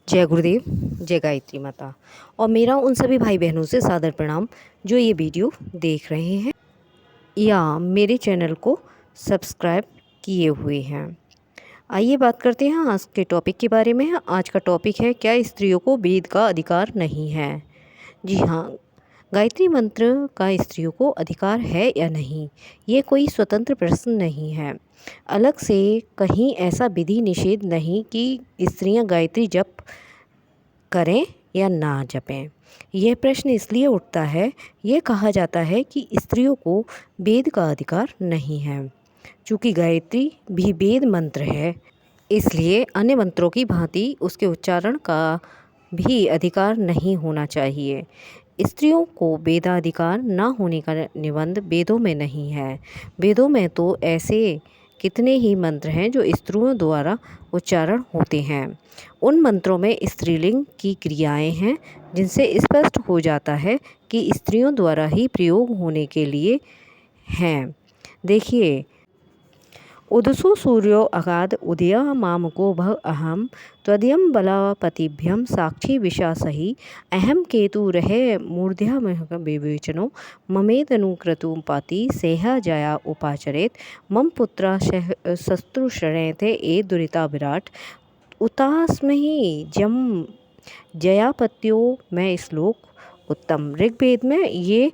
जय गुरुदेव, जय गायत्री माता और मेरा उन सभी भाई बहनों से सादर प्रणाम जो ये वीडियो देख रहे हैं या मेरे चैनल को सब्सक्राइब किए हुए हैं। आइए बात करते हैं आज के टॉपिक के बारे में। आज का टॉपिक है, क्या स्त्रियों को वेद का अधिकार नहीं है। जी हाँ, गायत्री मंत्र का स्त्रियों को अधिकार है या नहीं, ये कोई स्वतंत्र प्रश्न नहीं है। अलग से कहीं ऐसा विधि निषेध नहीं कि स्त्रियां गायत्री जप करें या ना जपें। यह प्रश्न इसलिए उठता है, यह कहा जाता है कि स्त्रियों को वेद का अधिकार नहीं है। चूँकि गायत्री भी वेद मंत्र है, इसलिए अन्य मंत्रों की भांति उसके उच्चारण का भी अधिकार नहीं होना चाहिए। स्त्रियों को वेदाधिकार न होने का निबंध वेदों में नहीं है। वेदों में तो ऐसे कितने ही मंत्र हैं जो स्त्रियों द्वारा उच्चारण होते हैं। उन मंत्रों में स्त्रीलिंग की क्रियाएं हैं, जिनसे स्पष्ट हो जाता है कि स्त्रियों द्वारा ही प्रयोग होने के लिए हैं। देखिए, उदसो सूर्यो अगाध उदय मामको भव अहम त्वदयम बलापतिभ्यम साक्षी विशासहि अहम केतु रहे मूर्ध्या विवेचनो ममेदनुक्रतुम पाति सेहा जया उपाचरेत मम पुत्रा शस्त्रुशरणेते ए दुरिता विराट उतास्महि जम जयापत्यो में श्लोक उत्तम। ऋग्वेद में ये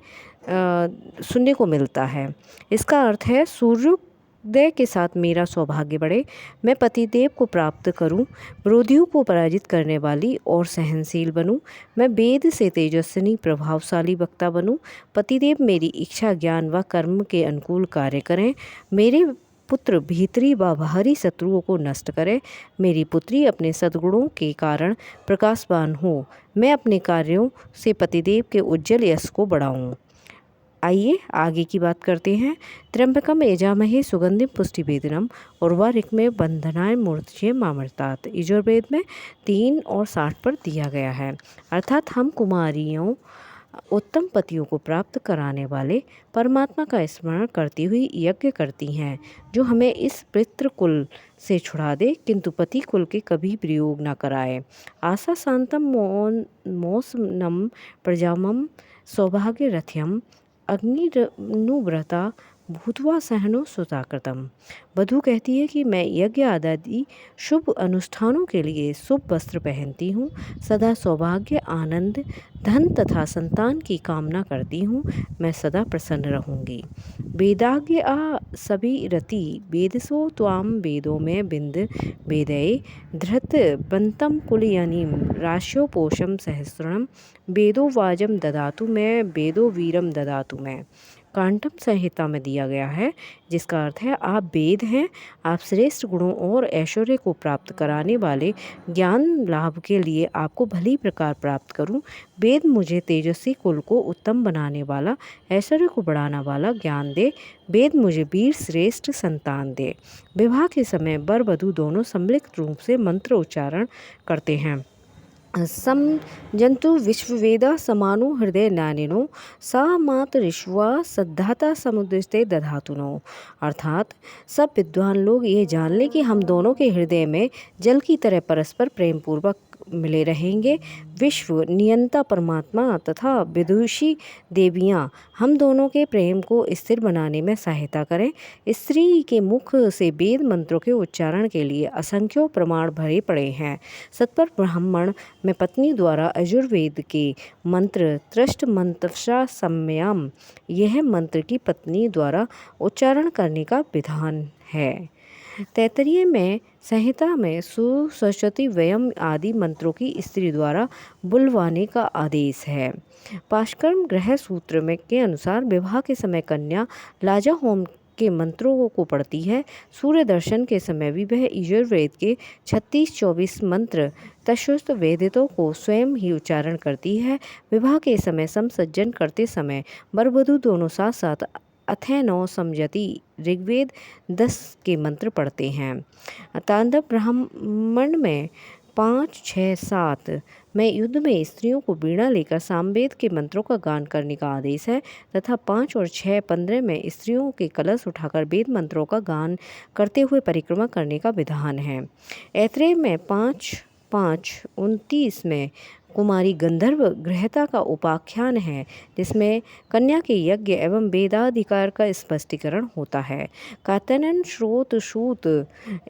सुनने को मिलता है। इसका अर्थ है, सूर्योदय के साथ मेरा सौभाग्य बढ़े, मैं पतिदेव को प्राप्त करूं, विरोधियों को पराजित करने वाली और सहनशील बनूं, मैं वेद से तेजस्विनी प्रभावशाली वक्ता बनूं, पतिदेव मेरी इच्छा ज्ञान व कर्म के अनुकूल कार्य करें, मेरे पुत्र भीतरी व बाहरी शत्रुओं को नष्ट करे, मेरी पुत्री अपने सद्गुणों के कारण प्रकाशवान हो, मैं अपने कार्यों से पतिदेव के उज्जवल यश को बढ़ाऊं। आइए आगे की बात करते हैं। त्र्यंबकम यजामहे सुगंधिम पुष्टिवेदनम उर्वारुक में बंधनाय मूर्तये मामृतात्। यजुर्वेद में 3 और 60 पर दिया गया है। अर्थात हम कुमारियों उत्तम पतियों को प्राप्त कराने वाले परमात्मा का स्मरण करती हुई यज्ञ करती हैं, जो हमें इस पितृकुल से छुड़ा दे, किंतु पति कुल के कभी प्रयोग न कराए। आशा शांतम मौसनम प्रजामम सौभाग्य रथ्यम अग्निनुव्रता भूतवा सहनो सुताकृतम। वधू कहती है कि मैं यज्ञ आदि शुभ अनुष्ठानों के लिए शुभ वस्त्र पहनती हूँ, सदा सौभाग्य आनंद धन तथा संतान की कामना करती हूँ, मैं सदा प्रसन्न रहूँगी। वेदाज्ञ सभी रति वेदसो त्वाम वेदों में बिंद वेदये धृत बंतम कुलयनीम राश्योपोषम सहस्रणम वेदो वाजम ददातु मैं वेदो वीरम ददातु मैं। कांटम संहिता में दिया गया है, जिसका अर्थ है, आप वेद हैं, आप श्रेष्ठ गुणों और ऐश्वर्य को प्राप्त कराने वाले, ज्ञान लाभ के लिए आपको भली प्रकार प्राप्त करूं। वेद मुझे तेजस्वी कुल को उत्तम बनाने वाला, ऐश्वर्य को बढ़ाने वाला ज्ञान दे। वेद मुझे वीर श्रेष्ठ संतान दे। विवाह के समय वर वधू दोनों सम्मिलित रूप से मंत्र उच्चारण करते हैं। सम जंतु विश्ववेदा समानो हृदय नानिनो सा मातरिश्वा सद्धाता समुद्रस्ते दधातुनो। अर्थात सब विद्वान लोग ये जान लें कि हम दोनों के हृदय में जल की तरह परस्पर प्रेम पूर्वक मिले रहेंगे। विश्व नियंता परमात्मा तथा विदुषी देवियाँ हम दोनों के प्रेम को स्थिर बनाने में सहायता करें। स्त्री के मुख से वेद मंत्रों के उच्चारण के लिए असंख्यों प्रमाण भरे पड़े हैं। सत्पर ब्राह्मण में पत्नी द्वारा यजुर्वेद के मंत्र त्रिष्ट मंत्रशा सम्यम, यह मंत्र की पत्नी द्वारा उच्चारण करने का विधान है। तैत्तरीय में संहिता में सुसरस्वती वयम आदि मंत्रों की स्त्री द्वारा बुलवाने का आदेश है। पाशकर्म ग्रह सूत्र में के अनुसार विवाह के समय कन्या लाजा होम के मंत्रों को पढ़ती है। सूर्य दर्शन के समय भी वह यजुर्वेद के 36-24 मंत्र तशुस्थ वेदितों को स्वयं ही उच्चारण करती है। विवाह के समय समसज्जन करते समय वर वधू दोनों साथ साथ अथैनो समझती ऋग्वेद 10 के मंत्र पढ़ते हैं। तांडव ब्राह्मण में 5, 6, 7 में युद्ध में स्त्रियों को वीणा लेकर सामवेद के मंत्रों का गान करने का आदेश है, तथा 5 और 6, 15 में स्त्रियों के कलश उठाकर वेद मंत्रों का गान करते हुए परिक्रमा करने का विधान है। ऐत्रेय में 5 5:29 में कुमारी गंधर्व गृहता का उपाख्यान है, जिसमें कन्या के यज्ञ एवं वेदाधिकार का स्पष्टीकरण होता है। कात्यायन स्रोत सूत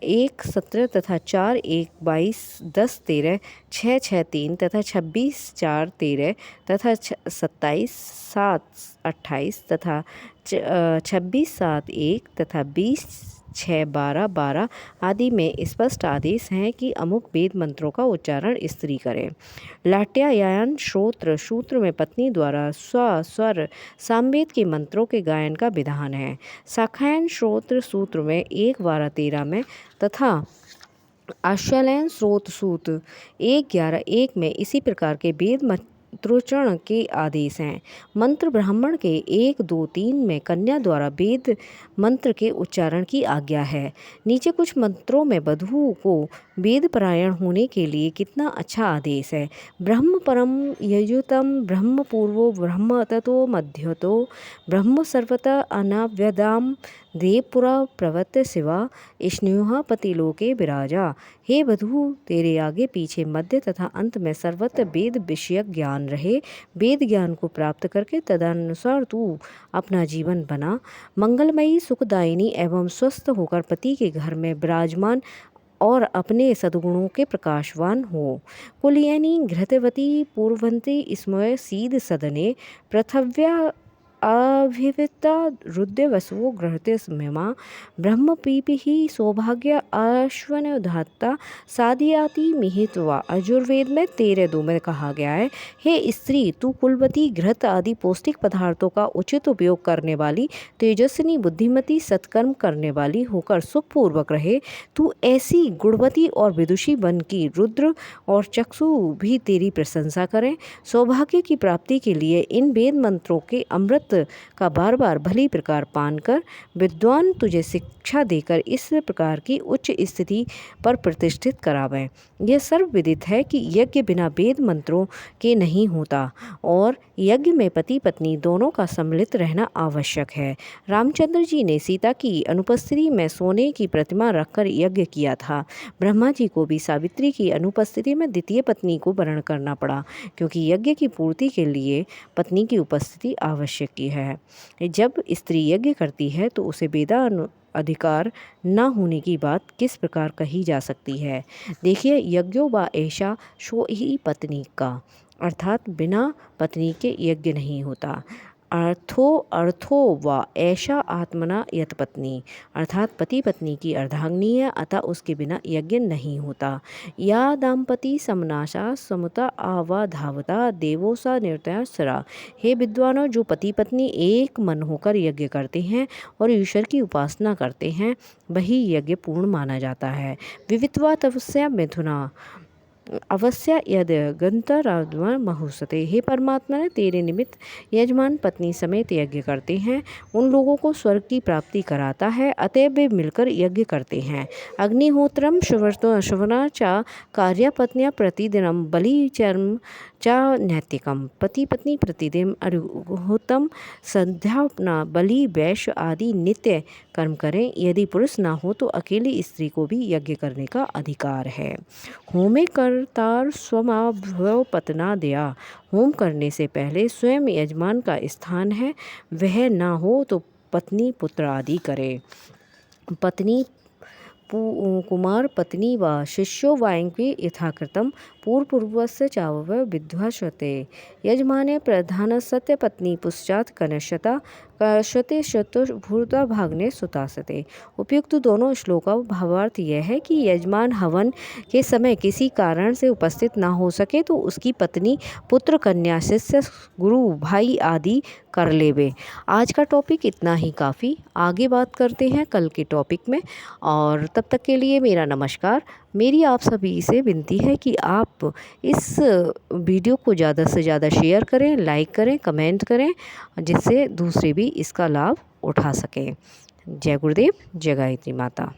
1:17 तथा 4:1-22, 10:13, 6:6-3 तथा 26:4-13 तथा 27:7-28 तथा 26:7-1 तथा 20:6-12-12 आदि में स्पष्ट आदेश हैं कि अमुक वेद मंत्रों का उच्चारण स्त्री करे। लाट्यायन श्रोत्र सूत्र में पत्नी द्वारा स्व स्वर सामवेद के मंत्रों के गायन का विधान है। शाखायन श्रोत्र सूत्र में 1:12-13 में तथा आश्वालयन स्रोत सूत्र 1:11-1 में इसी प्रकार के वेद मंत्रोच्चारण के आदेश हैं। मंत्र ब्राह्मण के 1:2-3 में कन्या द्वारा वेद मंत्र के उच्चारण की आज्ञा है। नीचे कुछ मंत्रों में वधू को वेद परायण होने के लिए कितना अच्छा आदेश है। ब्रह्म परम यजुतम ब्रह्म पूर्वो ब्रह्म ततो मध्यतो ब्रह्म सर्वतः अनाव्यदाम देवपुरा प्रवत्य शिवा स्नेहा पतिलोके विराजा। हे वधू, तेरे आगे पीछे मध्य तथा अंत में सर्वत्र वेद विषयक ज्ञान रहे। वेद ज्ञान को प्राप्त करके तदनुसार तू अपना जीवन बना। मंगलमयी सुखदायिनी एवं स्वस्थ होकर पति के घर में विराजमान और अपने सद्गुणों के प्रकाशवान हो। कुलीयनी घृतवती पूर्ववंती स्मय सीद सदने पृथव्या अभिविता रुद्र वसुओ गृहते स्मिमा ब्रह्म पीपी सौभाग्य अश्वनधाता सादियाति मिहित्वा। आयुर्वेद में 13:2 में कहा गया है, हे स्त्री, तू कुलवती घृत आदि पौष्टिक पदार्थों का उचित उपयोग करने वाली, तेजस्विनी, बुद्धिमती, सत्कर्म करने वाली होकर सुखपूर्वक रहे। तू ऐसी गुणवती और विदुषी बन की रुद्र और चक्षु भी तेरी प्रशंसा करें। सौभाग्य की प्राप्ति के लिए इन वेद मंत्रों के अमृत का बार बार भली प्रकार पान कर। विद्वान तुझे शिक्षा देकर इस प्रकार की उच्च स्थिति पर प्रतिष्ठित करावें। यह सर्वविदित है कि यज्ञ बिना वेद मंत्रों के नहीं होता और यज्ञ में पति पत्नी दोनों का सम्मिलित रहना आवश्यक है। रामचंद्र जी ने सीता की अनुपस्थिति में सोने की प्रतिमा रखकर यज्ञ किया था। ब्रह्मा जी को भी सावित्री की अनुपस्थिति में द्वितीय पत्नी को वरण करना पड़ा, क्योंकि यज्ञ की पूर्ति के लिए पत्नी की उपस्थिति आवश्यक है। जब स्त्री यज्ञ करती है तो उसे वेदा अधिकार न होने की बात किस प्रकार कही जा सकती है। देखिए, यज्ञो व ऐशा शो ही पत्नी का, अर्थात बिना पत्नी के यज्ञ नहीं होता। अर्थो व ऐशा आत्मना यत पत्नी, अर्थात पति पत्नी की अर्धांगिनी है, अतः उसके बिना यज्ञ नहीं होता। या दाम्पति समनाशा समुता आवाधावता देवोसा निर्तया सरा। हे विद्वानों, जो पति पत्नी एक मन होकर यज्ञ करते हैं और ईश्वर की उपासना करते हैं, वही यज्ञ पूर्ण माना जाता है। विवित्वा तपस्या मिथुना अवश्य यद गंतराद्वा महुसते। हे परमात्मा, ने तेरे निमित्त यजमान पत्नी समेत यज्ञ करते हैं, उन लोगों को स्वर्ग की प्राप्ति कराता है, अतएव वे मिलकर यज्ञ करते हैं। अग्निहोत्रम श्रवणा चा कार्य पत्नियां प्रतिदिनम बलिचर्म चा नैतिकम। पति पत्नी प्रतिदिन अग्निहोत्रम संध्यापना बलि वैश्य आदि नित्य कर्म करें। यदि पुरुष ना हो तो अकेली स्त्री को भी यज्ञ करने का अधिकार है। होमे कर्तार स्वमाभ्यो पतना दया। होम करने से पहले स्वयं यजमान का स्थान है, वह ना हो तो पत्नी पुत्र आदि करे। पत्नी कुमार पत्नी व शिष्यो वायंक्वे यथाकृतम पूर्वपूर्वस्य चावव विद्वाश्वते। यजमाने प्रधान सत्य पत्नी पुश्चात कनश्यता कश्यते शतुर्भूता भाग्ने सुतासते। उपयुक्त दोनों श्लोकों का भावार्थ यह है कि यजमान हवन के समय किसी कारण से उपस्थित ना हो सके तो उसकी पत्नी, पुत्र, कन्या, शिष्य, गुरु, भाई आदि कर लेवे। आज का टॉपिक इतना ही काफ़ी, आगे बात करते हैं कल के टॉपिक में, और तब तक के लिए मेरा नमस्कार। मेरी आप सभी से विनती है कि आप इस वीडियो को ज़्यादा से ज़्यादा शेयर करें, लाइक करें, कमेंट करें, जिससे दूसरे भी इसका लाभ उठा सकें। जय गुरुदेव, जय गायत्री माता।